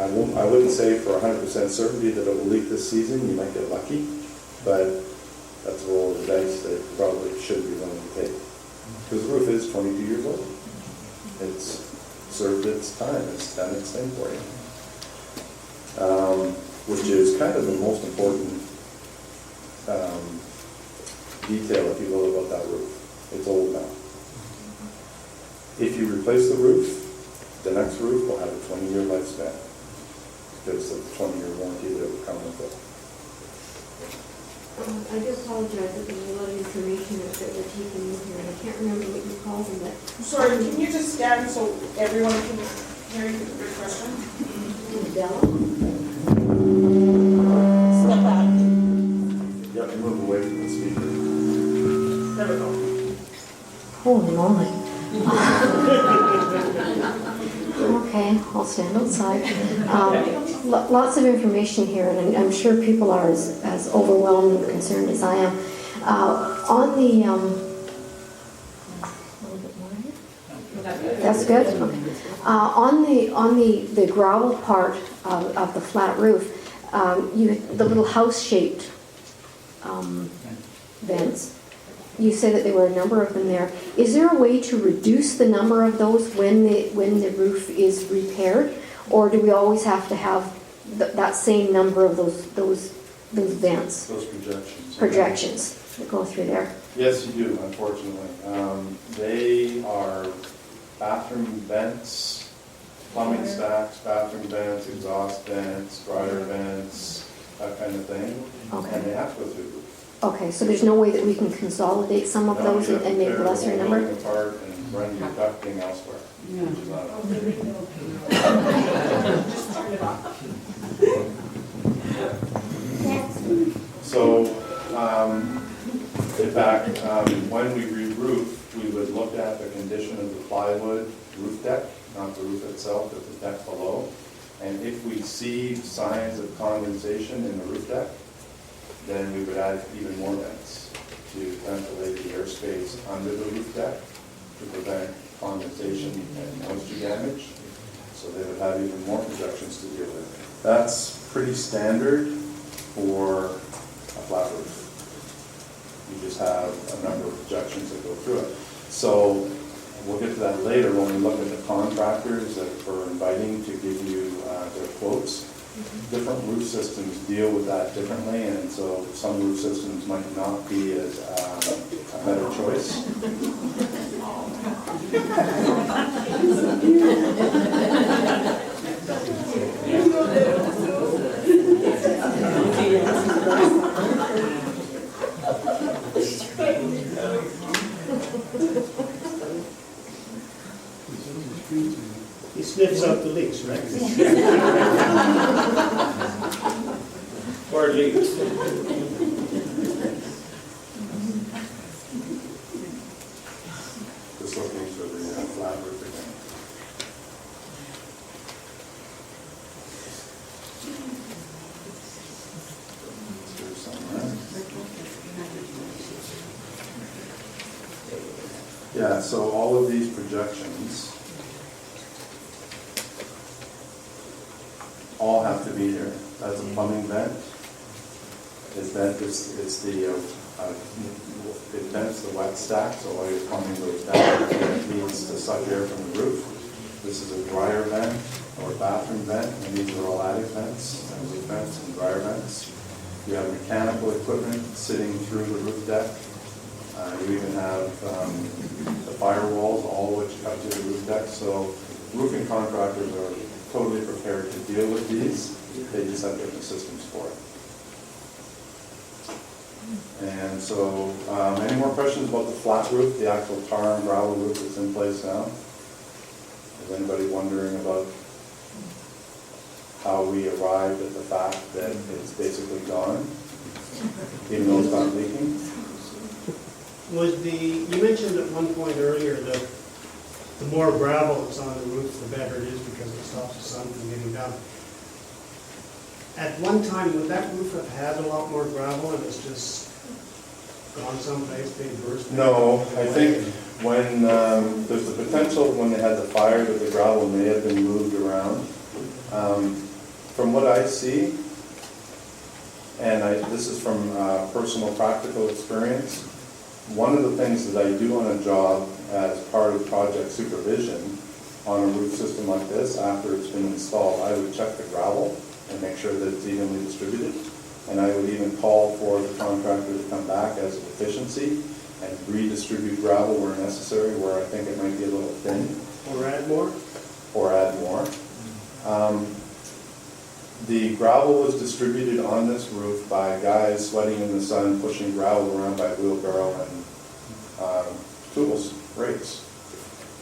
I wouldn't say for 100% certainty that it will leak this season. You might get lucky, but that's a roll of the dice that you probably shouldn't be willing to take. Because the roof is 22 years old. It's served its time. It's done its thing for you. Which is kind of the most important detail, if you will, about that roof. It's old now. If you replace the roof, the next roof will have a 20-year lifespan because of the 20-year warranty that will come with it. I do apologize that there's a lot of information that we're taking in here, and I can't remember what you called them, but... Sorry, can you just stand so everyone can hear you for the question? Della? Step back. Yep, move away from the speaker. There we go. Holy moly. Okay, I'll stand outside. Lots of information here, and I'm sure people are as overwhelmed and concerned as I am. On the, a little bit more here? That's good? Okay. On the gravel part of the flat roof, the little house-shaped vents, you said that there were a number of them there. Is there a way to reduce the number of those when the roof is repaired, or do we always have to have that same number of those vents? Those projections. Projections that go through there. Yes, you do, unfortunately. They are bathroom vents, plumbing stacks, bathroom vents, exhaust vents, dryer vents, that kind of thing. Okay. And they have to go through the roof. Okay, so there's no way that we can consolidate some of those and make a lesser number? Tear the whole building apart and run your ducting elsewhere. Which is not Just turn it off. So, in fact, when we re-roof, we would look at the condition of the plywood roof deck, not the roof itself, but the deck below. And if we see signs of condensation in the roof deck, then we would add even more vents to ventilate the airspace under the roof deck to prevent condensation and moisture damage. So they would have even more projections to deal with. That's pretty standard for a flat roof. You just have a number of projections that go through it. So we'll get to that later when we look at the contractors that we're inviting to give you their quotes. Different roof systems deal with that differently, and so some roof systems might not be as a better choice. He sniffs out the leaks, right? Or leaks. Just looking for the flat roof again. Here's some, right? Yeah, so all of these projections all have to be here. That's a plumbing vent. It vents the wet stack, so all your plumbing goes down. It needs to suck air from the roof. This is a dryer vent or bathroom vent, and these are all attic vents, roof vents and dryer vents. You have mechanical equipment sitting through the roof deck. You even have the firewalls, all of which cut to the roof deck. So roofing contractors are totally prepared to deal with these. They just have different systems for it. And so, any more questions about the flat roof, the actual tar and gravel roof that's in place now? Is anybody wondering about how we arrived at the fact that it's basically gone, even though it's not leaking? You mentioned at one point earlier that the more gravel that's on the roof, the better it is because it stops the sun from getting down. At one time, would that roof have had a lot more gravel and it's just gone someplace, they burst? No, I think when there's the potential when they had the fire that the gravel may have been moved around. From what I see, and this is from personal practical experience, one of the things that I do on a job as part of project supervision on a roof system like this, after it's been installed, I would check the gravel and make sure that it's evenly distributed. And I would even call for the contractor to come back as a deficiency and redistribute gravel where necessary, where I think it might be a little thin, Or add more? or add more. The gravel was distributed on this roof by guys sweating in the sun, pushing gravel around by wheelbarrow and tools, rakes.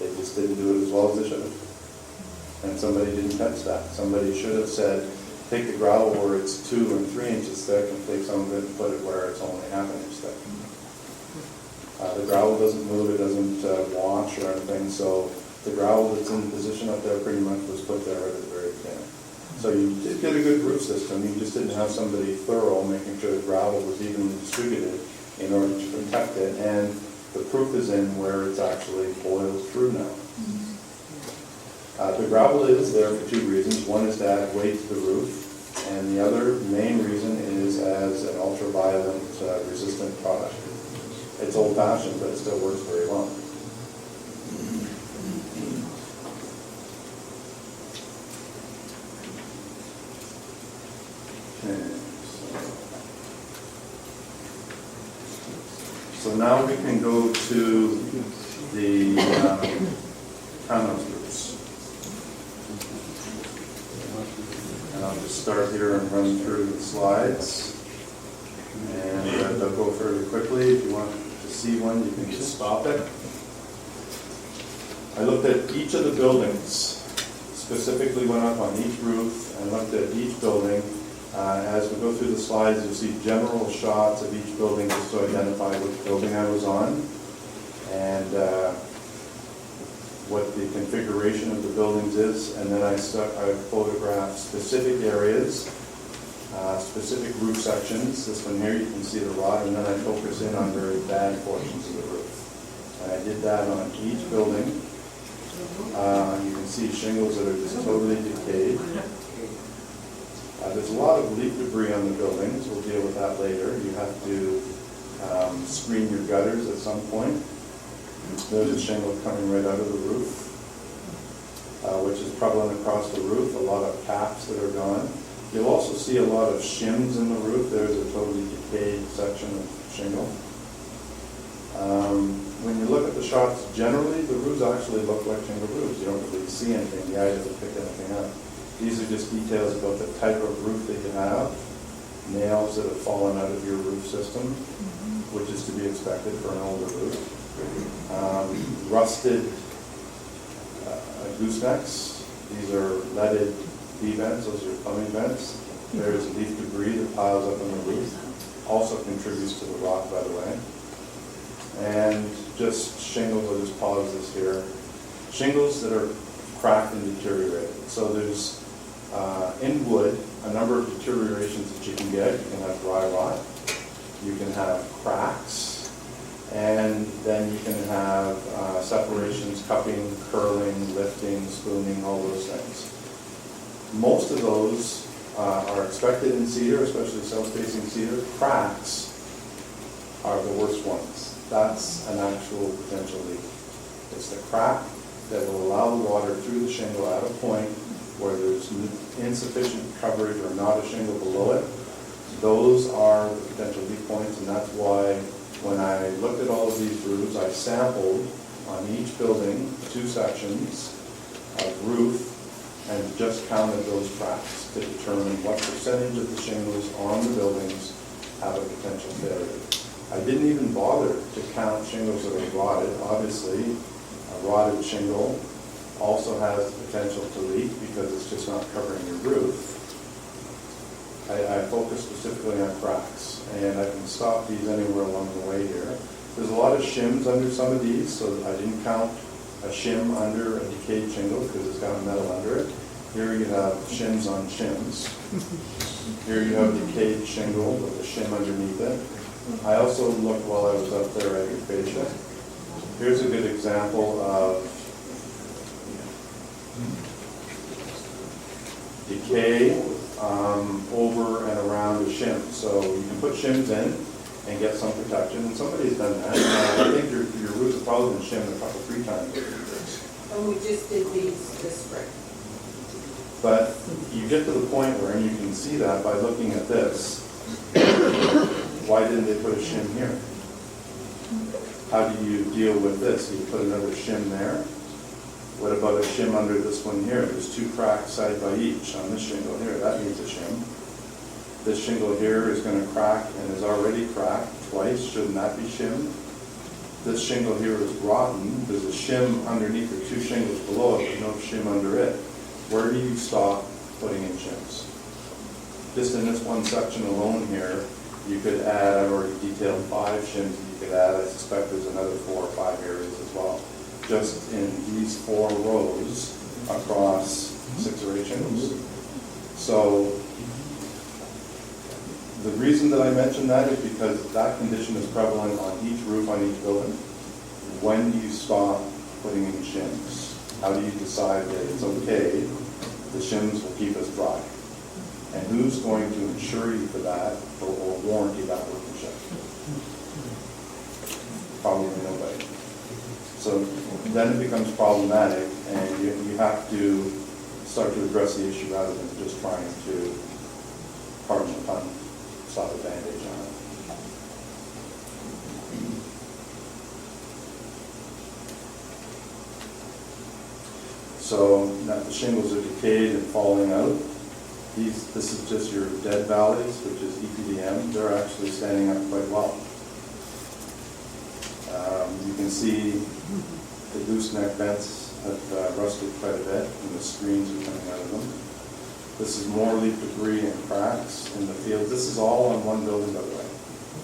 They just didn't do it as well as they should have. And somebody didn't catch that. Somebody should have said, take the gravel where it's 2 and 3 inches thick and take some of it and put it where it's only ½ inch thick. The gravel doesn't move, it doesn't wash or anything, so the gravel that's in position up there pretty much was put there at the very beginning. So you did get a good roof system, you just didn't have somebody thorough making sure the gravel was evenly distributed in order to protect it, and the proof is in where it's actually boiled through now. The gravel is there for 2 reasons. One is to add weight to the roof, and the other main reason is as an ultraviolet resistant product. It's old-fashioned, but it still works very well. So now we can go to the townhouse roofs. And I'll just start here and run through the slides. And they'll go fairly quickly. If you want to see one, you can just stop it. I looked at each of the buildings, specifically went up on each roof and looked at each building. As we go through the slides, you'll see general shots of each building just to identify which building I was on and what the configuration of the buildings is. And then I photographed specific areas, specific roof sections. This one here, you can see the rot, and then I focus in on very bad portions of the roof. And I did that on each building. You can see shingles that are just totally decayed. There's a lot of leak debris on the buildings. We'll deal with that later. You have to screen your gutters at some point. There's a shingle coming right out of the roof, which is prevalent across the roof. A lot of caps that are gone. You'll also see a lot of shims in the roof. There's a totally decayed section of shingle. When you look at the shots, generally the roofs actually look like shingle roofs. You don't really see anything. The eye doesn't pick anything up. These are just details about the type of roof that you have, nails that have fallen out of your roof system, which is to be expected for an older roof. Rusted goosenecks. These are leaded V-vents, those are plumbing vents. There's leaf debris that piles up on the roof. Also contributes to the rot, by the way. And just shingles, I'll just pause this here. Shingles that are cracked and deteriorated. So there's in wood, a number of deteriorations that you can get. You can have dry rot, you can have cracks, and then you can have separations, cupping, curling, lifting, spooning, all those things. Most of those are expected in cedar, especially south-facing cedar. Cracks are the worst ones. That's an actual potential leak. It's the crack that will allow the water through the shingle at a point where there's insufficient coverage or not a shingle below it. Those are the potential leak points, and that's why when I looked at all of these roofs, I sampled on each building 2 sections of roof and just counted those cracks to determine what percentage of the shingles on the buildings have a potential failure. I didn't even bother to count shingles that are rotted. Obviously, a rotted shingle also has the potential to leak because it's just not covering your roof. I focus specifically on cracks, and I can stop these anywhere along the way here. There's a lot of shims under some of these, so I didn't count a shim under a decayed shingle because it's got metal under it. Here you have shims on shims. Here you have decayed shingle with a shim underneath it. I also looked while I was up there at your fascia. Here's a good example of decay over and around the shim. So you can put shims in and get some protection, and somebody's done that. I think your roofs have probably been shimmed a couple, 3 times. And we just did these this spring. But you get to the point where, and you can see that by looking at this, why didn't they put a shim here? How do you deal with this? Do you put another shim there? What about a shim under this one here? There's 2 cracks side by each on this shingle here. That needs a shim. This shingle here is going to crack and is already cracked twice. Shouldn't that be shimmed? This shingle here is rotten. There's a shim underneath the 2 shingles below it, but no shim under it. Where do you stop putting in shims? Just in this one section alone here, you could add, I've already detailed 5 shims that you could add. I suspect there's another 4 or 5 areas as well. Just in these 4 rows across 6 or 8 shingles. So the reason that I mention that is because that condition is prevalent on each roof on each building. When do you stop putting in shims? How do you decide that it's okay, the shims will keep us dry? And who's going to insure you for that or warranty that workmanship? Probably nobody. So then it becomes problematic, and you have to start to address the issue rather than just trying to, pardon the pun, slap a bandage on it. So now the shingles are decayed and falling out. This is just your dead valleys, which is EPDM. They're actually standing up quite well. You can see the gooseneck vents have rusted quite a bit, and the screens are coming out of them. This is more leaf debris and cracks in the field. This is all on one building, by the way.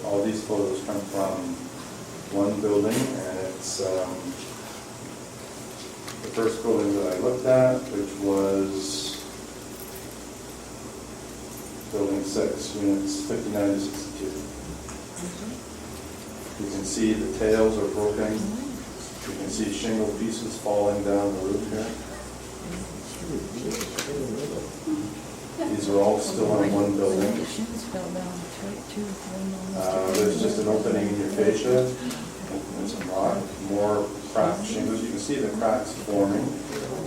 All these photos come from one building, and it's the first building that I looked at, which was building 6, units 59 to 62. You can see the tails are broken. You can see shingle pieces falling down the roof here. These are all still on one building. There's just an opening in your fascia and some rock, more cracked shingles. You can see the cracks forming.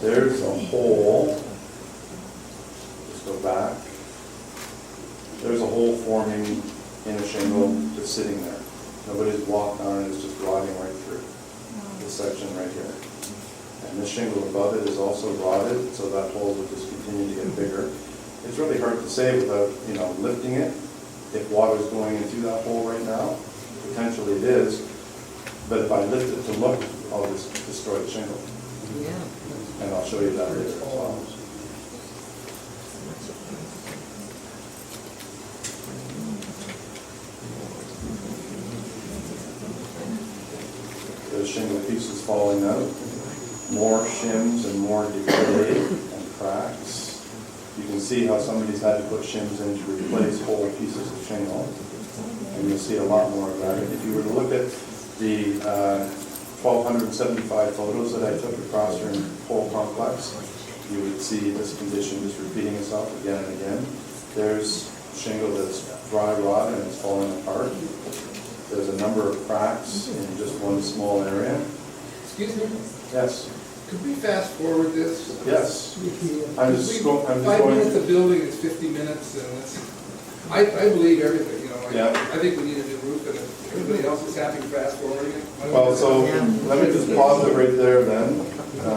There's a hole. Just go back. There's a hole forming in a shingle just sitting there. Nobody's walked on it, it's just rotting right through this section right here. And this shingle above it is also rotted, so that hole will just continue to get bigger. It's really hard to say without, lifting it. If water's going into that hole right now, potentially it is. But if I lift it to look, I'll just destroy the shingle. Yeah. And I'll show you that later as well. There's shingle pieces falling out, more shims and more decay and cracks. You can see how somebody's had to put shims in to replace whole pieces of shingle. And you'll see a lot more of that. And if you were to look at the 1,275 photos that I took across your whole complex, you would see this condition just repeating itself again and again. There's shingle that's dry rot and it's falling apart. There's a number of cracks in just one small area. Excuse me? Yes. Could we fast forward this? Yes. I'm just going. 5 minutes of building is 50 minutes, and it's, I believe everything, Yeah. I think we need a new roof, and if everybody else is happy fast forwarding it. Well, so let me just pause it right there then,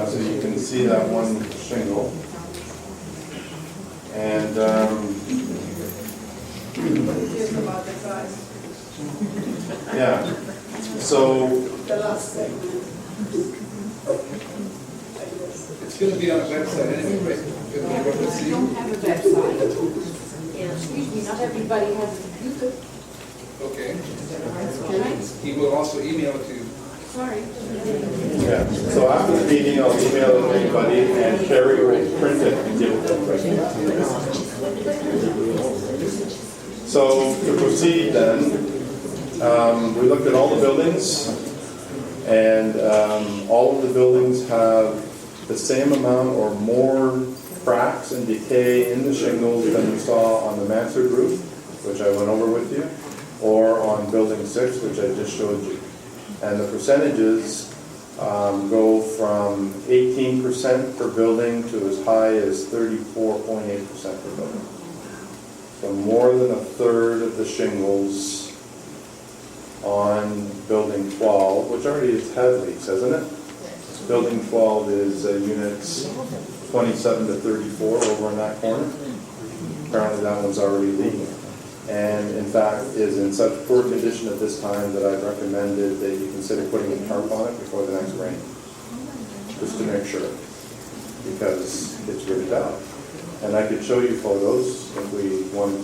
so you can see that one shingle. And Here's about the size. yeah, so The last segment. It's going to be on a website anyway, right? It's gonna be what we see. We don't have a website. And excuse me, not everybody has a computer. Okay. Right? He will also email it to you. Sorry. yeah, so after the meeting, I'll email it to anybody, and Carrie will print it and give it to them. So to proceed then, we looked at all the buildings, and all of the buildings have the same amount or more cracks and decay in the shingles than we saw on the mansard roof, which I went over with you, or on building 6, which I just showed you. And the percentages go from 18% per building to as high as 34.8% per building. So more than a third of the shingles on building 12, which already has leaks, hasn't it? Building 12 is units 27 to 34 over in that corner. Apparently that one's already leaking. And in fact is in such poor condition at this time that I've recommended that you consider putting a tarp on it before the next rain. Just to make sure, because it's really bad. And I could show you photos if we wanted to